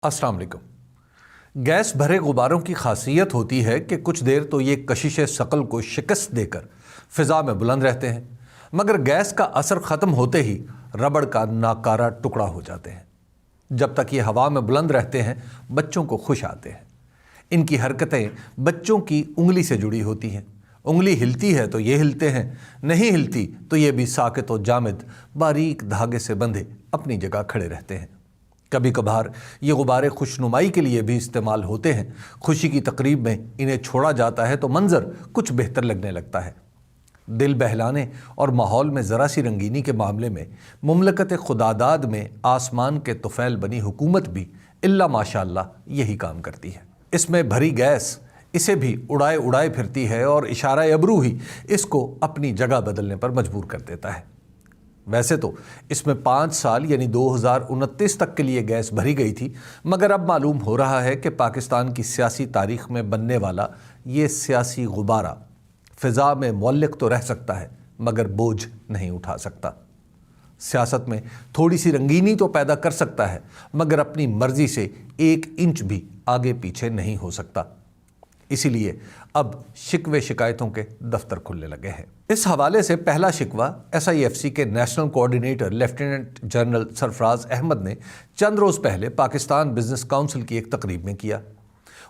अस्सलाम वालेकुम। गैस भरे गुब्बारों की खासियत होती है कि कुछ देर तो ये कशिश शकल को शिकस्त देकर फ़िज़ा में बुलंद रहते हैं, मगर गैस का असर ख़त्म होते ही रबड़ का नाकारा टुकड़ा हो जाते हैं। जब तक ये हवा में बुलंद रहते हैं बच्चों को खुश आते हैं। इनकी हरकतें बच्चों की उंगली से जुड़ी होती हैं। उंगली हिलती है तो ये हिलते हैं, नहीं हिलती तो ये भी साकित और जामिद बारीक धागे से बंधे अपनी जगह खड़े रहते हैं। कभी कभार ये गुब्बारे खुशनुमाई के लिए भी इस्तेमाल होते हैं। खुशी की तकरीब में इन्हें छोड़ा जाता है तो मंजर कुछ बेहतर लगने लगता है। दिल बहलाने और माहौल में ज़रा सी रंगीनी के मामले में मुमलकत खुदादाद में आसमान के तुफैल बनी हुकूमत भी इल्ला माशाअल्लाह यही काम करती है। इसमें भरी गैस इसे भी उड़ाए उड़ाए फिरती है और इशारा अबरू ही इसको अपनी जगह बदलने पर मजबूर कर देता है। वैसे तो इसमें 5 साल यानी 2029 तक के लिए गैस भरी गई थी, मगर अब मालूम हो रहा है कि पाकिस्तान की सियासी तारीख में बनने वाला ये सियासी गुब्बारा फ़िज़ा में मुअल्लिक़ तो रह सकता है मगर बोझ नहीं उठा सकता। सियासत में थोड़ी सी रंगीनी तो पैदा कर सकता है मगर अपनी मर्जी से 1 इंच भी आगे पीछे नहीं हो सकता। इसीलिए अब शिकवे शिकायतों के दफ्तर खुलने लगे हैं। इस हवाले से पहला शिकवा SIFC के national coordinator lieutenant general Sarfraz Ahmed ने चंद रोज़ पहले पाकिस्तान बिजनेस काउंसिल की एक तकरीब में किया।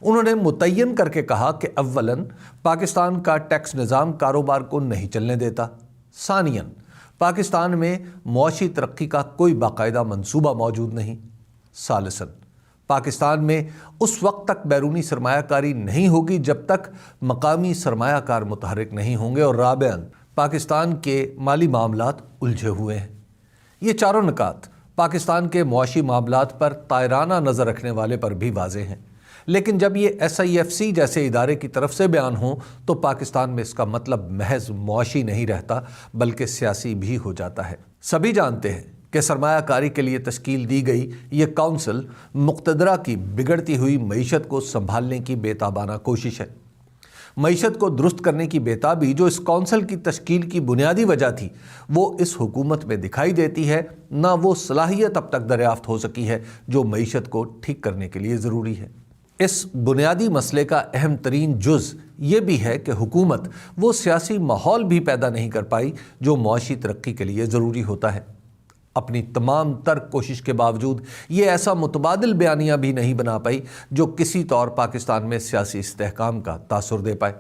उन्होंने मुतय्यन करके कहा कि अव्वलन पाकिस्तान का टैक्स निज़ाम कारोबार को नहीं चलने देता, सानियन पाकिस्तान में मुआशी तरक्की का कोई बाकायदा मंसूबा मौजूद नहीं, सालिसन पाकिस्तान में उस वक्त तक बैरूनी सरमायाकारी नहीं होगी जब तक मकामी सरमायाकार मुतहरिक नहीं होंगे, और राबियन पाकिस्तान के माली मामलात उलझे हुए हैं। ये चारों निकात पाकिस्तान के मुआशी मामलात पर तायराना नज़र रखने वाले पर भी वाज़े हैं, लेकिन जब ये SIFC जैसे इदारे की तरफ से बयान हो तो पाकिस्तान में इसका मतलब महज मुआशी नहीं रहता बल्कि सियासी भी हो जाता है। सभी जानते हैं कि सरमायाकारी के लिए तश्कील दी गई ये काउंसिल मुक़तदरा की बिगड़ती हुई मईशत को संभालने की बेताबाना कोशिश है। मईशत को दुरुस्त करने की बेताबी जो इस काउंसिल की तश्कील की बुनियादी वजह थी वो इस हुकूमत में दिखाई देती है, ना वो सलाहियत अब तक दरियाफ्त हो सकी है जो मईशत को ठीक करने के लिए ज़रूरी है। इस बुनियादी मसले का अहम तरीन जुज़ ये भी है कि हुकूमत वो सियासी माहौल भी पैदा नहीं कर पाई जो मुआशी तरक्की के लिए ज़रूरी होता है। अपनी तमाम तर्क कोशिश के बावजूद ये ऐसा मुतबादिल बयानिया भी नहीं बना पाई जो किसी तौर पाकिस्तान में सियासी इस्तेहकाम का तासुर दे पाए।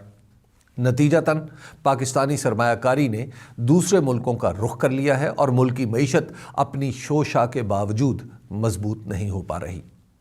नतीजतन पाकिस्तानी सरमायाकारी ने दूसरे मुल्कों का रुख कर लिया है और मुल्क की मईशत अपनी शोशा के बावजूद मजबूत नहीं हो पा रही।